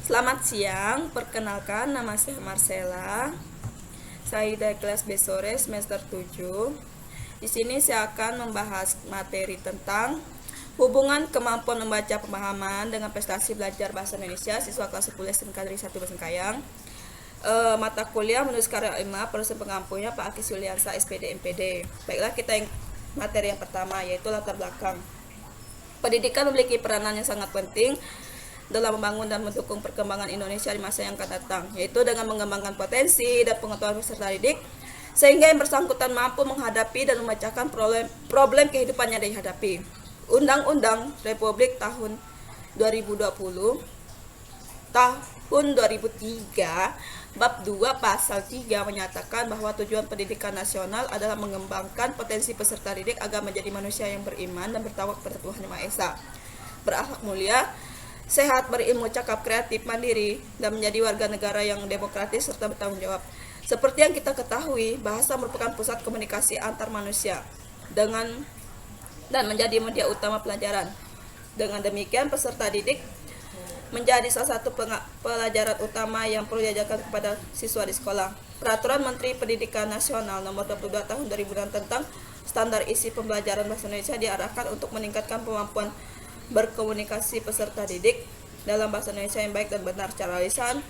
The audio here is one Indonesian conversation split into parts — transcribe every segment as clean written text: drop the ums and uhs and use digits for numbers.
Selamat siang, perkenalkan nama saya Marcella. Saya dari kelas B sore semester 7. Di sini saya akan membahas materi tentang hubungan kemampuan membaca pemahaman dengan prestasi belajar bahasa Indonesia siswa kelas 10 SMK Negeri 1 Basengkayang. Mata kuliah menulis karya 5, proses pengampunya Pak Akis Yuliansa SPD MPD. Baiklah, kita yang materi yang pertama yaitu latar belakang. Pendidikan memiliki peranan yang sangat penting dalam membangun dan mendukung perkembangan Indonesia di masa yang akan datang, yaitu dengan mengembangkan potensi dan pengetahuan peserta didik sehingga yang bersangkutan mampu menghadapi dan memecahkan problem kehidupan yang dihadapi. Undang-Undang Republik tahun 2020 tahun 2003 bab 2 pasal 3 menyatakan bahwa tujuan pendidikan nasional adalah mengembangkan potensi peserta didik agar menjadi manusia yang beriman dan bertawakal kepada Tuhan Yang Maha Esa, berakhlak mulia, sehat, berilmu, cakap, kreatif, mandiri, dan menjadi warga negara yang demokratis serta bertanggung jawab. Seperti yang kita ketahui, bahasa merupakan pusat komunikasi antar manusia dan menjadi media utama pelajaran. Dengan demikian, peserta didik menjadi salah satu pelajaran utama yang perlu diajarkan kepada siswa di sekolah. Peraturan Menteri Pendidikan Nasional Nomor 22 Tahun 2006 tentang standar isi pembelajaran bahasa Indonesia diarahkan untuk meningkatkan kemampuan berkomunikasi peserta didik dalam bahasa Indonesia yang baik dan benar secara lisan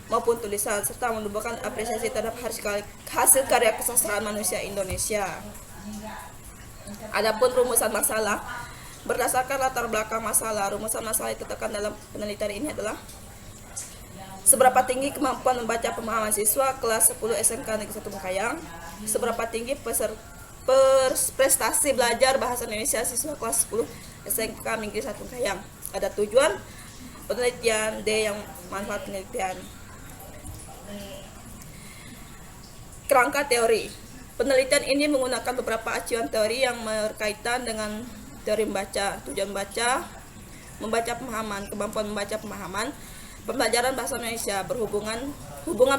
maupun tulisan, serta menumbuhkan apresiasi terhadap hasil karya kesastraan manusia Indonesia. Adapun rumusan masalah, berdasarkan latar belakang masalah, rumusan masalah yang ditetapkan dalam penelitian ini adalah: seberapa tinggi kemampuan membaca pemahaman siswa kelas 10 SMK Negeri 1 Basengkayang? Seberapa tinggi prestasi belajar bahasa Indonesia siswa kelas 10 SMK Negeri 1 Basengkayang? Ada tujuan penelitian, D yang manfaat penelitian. Kerangka teori. Penelitian ini menggunakan beberapa acuan teori yang berkaitan dengan teori membaca, tujuan membaca pemahaman, kemampuan membaca pemahaman, pembelajaran bahasa Indonesia, hubungan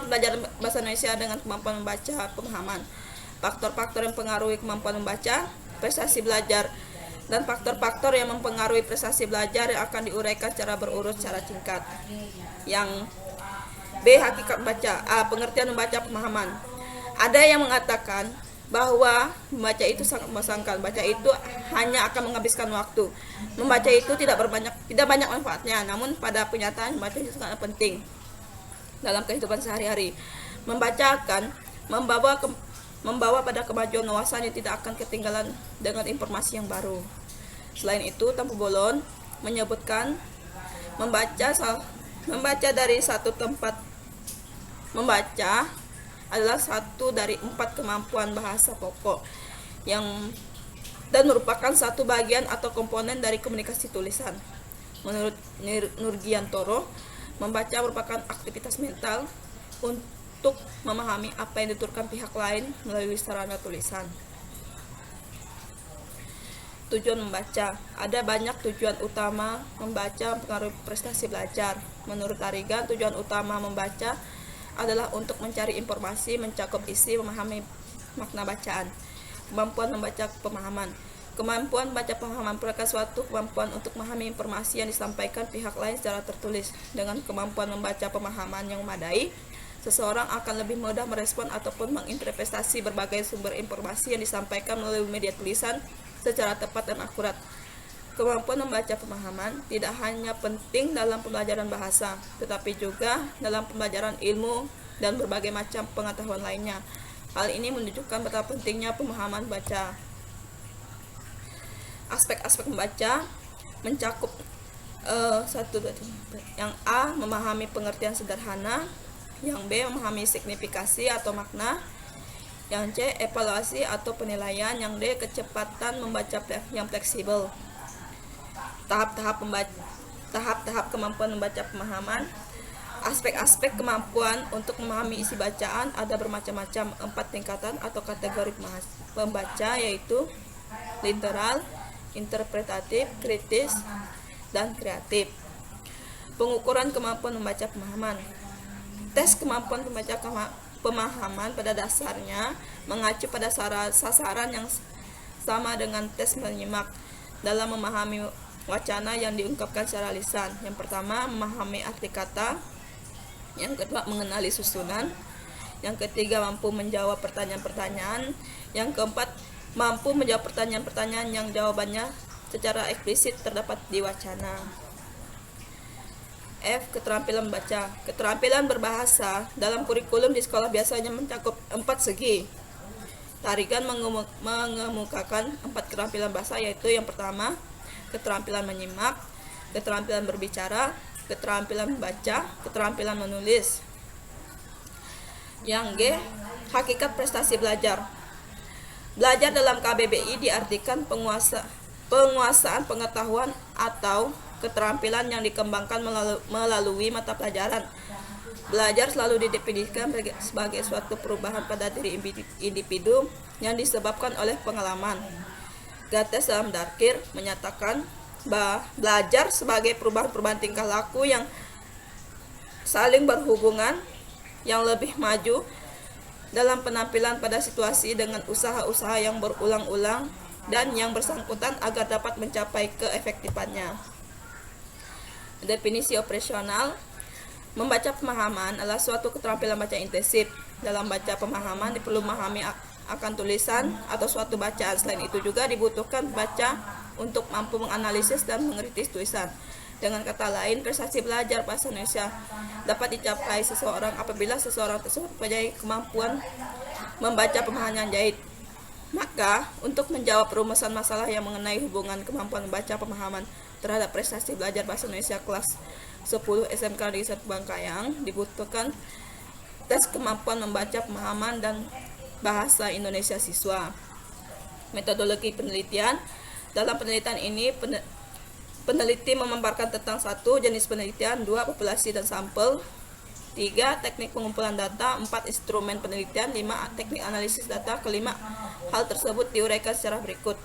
pembelajaran bahasa Indonesia dengan kemampuan membaca pemahaman, faktor-faktor yang mempengaruhi kemampuan membaca, prestasi belajar, dan faktor-faktor yang mempengaruhi prestasi belajar yang akan diuraikan secara berurut secara singkat. Yang B, hakikat membaca. A, pengertian membaca pemahaman. Ada yang mengatakan bahwa membaca itu sangat membosankan, membaca itu hanya akan menghabiskan waktu, membaca itu tidak banyak manfaatnya. Namun pada kenyataan membaca itu sangat penting dalam kehidupan sehari-hari. Membaca akan membawa pada kemajuan wawasan yang tidak akan ketinggalan dengan informasi yang baru. Selain itu, Tampu Bolon menyebutkan membaca dari satu tempat membaca adalah satu dari 4 kemampuan bahasa pokok dan merupakan satu bagian atau komponen dari komunikasi tulisan. Menurut Nurgiantoro, membaca merupakan aktivitas mental untuk memahami apa yang dituturkan pihak lain melalui sarana tulisan. Tujuan membaca. Ada banyak tujuan utama membaca mempengaruhi prestasi belajar. Menurut Arigan, tujuan utama membaca adalah untuk mencari informasi, mencakup isi, memahami makna bacaan. Kemampuan membaca pemahaman. Kemampuan membaca pemahaman merupakan suatu kemampuan untuk memahami informasi yang disampaikan pihak lain secara tertulis. Dengan kemampuan membaca pemahaman yang memadai, seseorang akan lebih mudah merespon ataupun menginterpretasi berbagai sumber informasi yang disampaikan melalui media tulisan secara tepat dan akurat. Kemampuan membaca pemahaman tidak hanya penting dalam pembelajaran bahasa, tetapi juga dalam pembelajaran ilmu dan berbagai macam pengetahuan lainnya. Hal ini menunjukkan betapa pentingnya pemahaman baca. Aspek-aspek membaca mencakup yang A, memahami pengertian sederhana, yang B, memahami signifikasi atau makna, yang C, evaluasi atau penilaian, yang D, kecepatan membaca yang fleksibel. Tahap-tahap kemampuan membaca pemahaman. Aspek-aspek kemampuan untuk memahami isi bacaan ada bermacam-macam, 4 tingkatan atau kategori pembaca, yaitu literal, interpretatif, kritis, dan kreatif. Pengukuran kemampuan membaca pemahaman. Tes kemampuan membaca pemahaman pada dasarnya mengacu pada sasaran yang sama dengan tes menyimak. Dalam memahami wacana yang diungkapkan secara lisan. Yang pertama, memahami arti kata. Yang kedua, mengenali susunan. Yang ketiga, mampu menjawab pertanyaan-pertanyaan. Yang keempat, mampu menjawab pertanyaan-pertanyaan yang jawabannya secara eksplisit terdapat di wacana. F. Keterampilan membaca. Keterampilan berbahasa dalam kurikulum di sekolah biasanya mencakup 4 segi. Tarigan mengemukakan 4 keterampilan bahasa, yaitu yang pertama, keterampilan menyimak, keterampilan berbicara, keterampilan membaca, keterampilan menulis. Yang G. Hakikat prestasi belajar. Belajar dalam KBBI diartikan penguasaan pengetahuan atau keterampilan yang dikembangkan melalui mata pelajaran. Belajar selalu didefinisikan sebagai suatu perubahan pada diri individu yang disebabkan oleh pengalaman. Gates dalam Darkir menyatakan bahwa belajar sebagai perubahan-perubahan tingkah laku yang saling berhubungan, yang lebih maju dalam penampilan pada situasi dengan usaha-usaha yang berulang-ulang dan yang bersangkutan agar dapat mencapai keefektifannya. Definisi operasional. Membaca pemahaman adalah suatu keterampilan baca intensif. Dalam baca pemahaman diperlu memahami akan tulisan atau suatu bacaan. Selain itu juga dibutuhkan baca untuk mampu menganalisis dan mengkritis tulisan. Dengan kata lain, prestasi belajar bahasa Indonesia dapat dicapai seseorang apabila seseorang tersebut mempunyai kemampuan membaca pemahaman yang jahit. Maka, untuk menjawab rumusan masalah yang mengenai hubungan kemampuan membaca pemahaman terhadap prestasi belajar bahasa Indonesia kelas 10 SMK Negeri 1 Bangkayang, dibutuhkan tes kemampuan membaca pemahaman dan bahasa Indonesia siswa. Metodologi penelitian. Dalam penelitian ini, peneliti memaparkan tentang 1. Jenis penelitian, 2. Populasi dan sampel, 3. Teknik pengumpulan data, 4. Instrumen penelitian, 5. Teknik analisis data, kelima. Hal tersebut diuraikan secara berikut.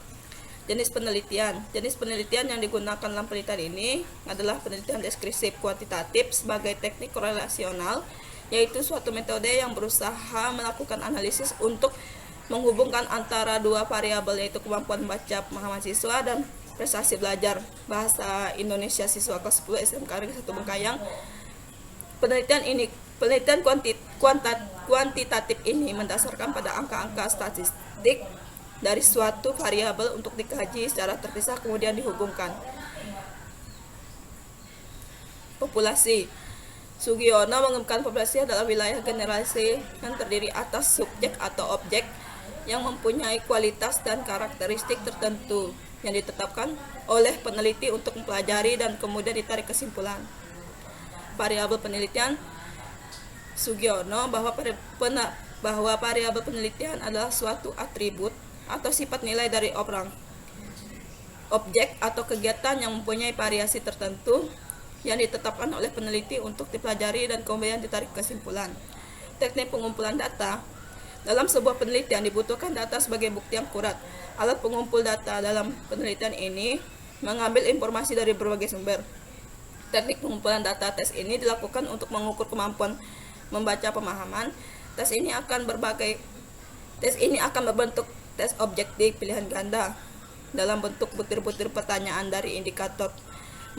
Jenis penelitian. Jenis penelitian yang digunakan dalam penelitian ini adalah penelitian deskriptif kuantitatif sebagai teknik korelasional, yaitu suatu metode yang berusaha melakukan analisis untuk menghubungkan antara dua variabel, yaitu kemampuan membaca pemahaman siswa dan prestasi belajar bahasa Indonesia siswa kelas 10 SMK Negeri 1 Bangkayang. Penelitian kuantitatif ini mendasarkan pada angka-angka statistik dari suatu variabel untuk dikaji secara terpisah kemudian dihubungkan. Populasi. Sugiono mengembangkan populasi adalah wilayah generasi yang terdiri atas subjek atau objek yang mempunyai kualitas dan karakteristik tertentu yang ditetapkan oleh peneliti untuk mempelajari dan kemudian ditarik kesimpulan. Variabel penelitian. Sugiono bahwa variabel penelitian adalah suatu atribut atau sifat nilai dari orang, objek atau kegiatan yang mempunyai variasi tertentu yang ditetapkan oleh peneliti untuk dipelajari dan kemudian ditarik kesimpulan. Teknik pengumpulan data. Dalam sebuah penelitian dibutuhkan data sebagai bukti yang akurat. Alat pengumpul data dalam penelitian ini mengambil informasi dari berbagai sumber. Teknik pengumpulan data tes ini dilakukan untuk mengukur kemampuan membaca pemahaman. Tes ini akan berbentuk tes objektif pilihan ganda dalam bentuk butir-butir pertanyaan dari indikator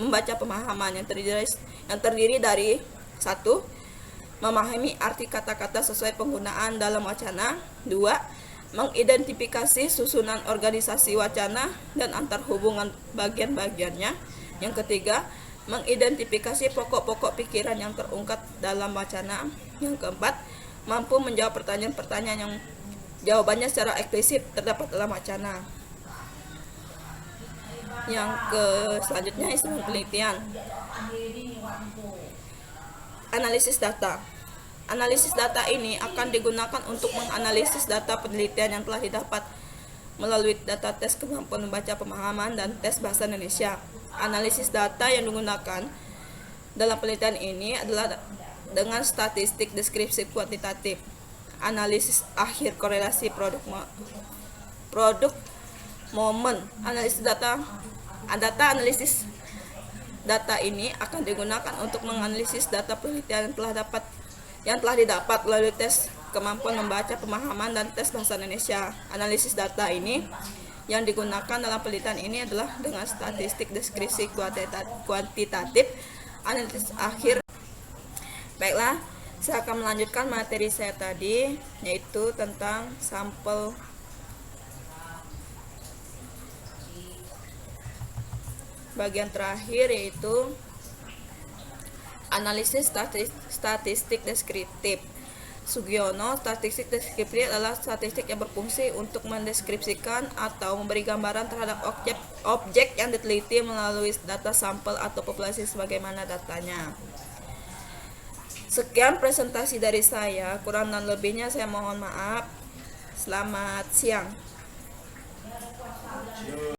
membaca pemahaman yang terdiri dari 1. Memahami arti kata-kata sesuai penggunaan dalam wacana. 2. Mengidentifikasi susunan organisasi wacana dan antar hubungan bagian-bagiannya. Yang ketiga, mengidentifikasi pokok-pokok pikiran yang terungkap dalam wacana. Yang keempat, mampu menjawab pertanyaan-pertanyaan yang jawabannya secara eksplisit terdapat dalam wacana. Yang selanjutnya instrumen penelitian. Analisis data. Analisis data ini akan digunakan untuk menganalisis data penelitian yang telah didapat melalui data tes kemampuan membaca pemahaman dan tes bahasa Indonesia. Analisis data yang digunakan dalam penelitian ini adalah dengan statistik deskripsi kuantitatif, analisis akhir korelasi produk momen. Analisis data ini akan digunakan untuk menganalisis data penelitian yang telah didapat melalui tes kemampuan membaca pemahaman dan tes bahasa Indonesia. Analisis data ini yang digunakan dalam penelitian ini adalah dengan statistik deskripsi kuantitatif analisis akhir. Baiklah, saya akan melanjutkan materi saya tadi, yaitu tentang sampel. Bagian terakhir yaitu analisis statistik deskriptif. Sugiono, statistik deskriptif adalah statistik yang berfungsi untuk mendeskripsikan atau memberi gambaran terhadap objek yang diteliti melalui data sampel atau populasi sebagaimana datanya. Sekian presentasi dari saya, kurang dan lebihnya saya mohon maaf. Selamat siang.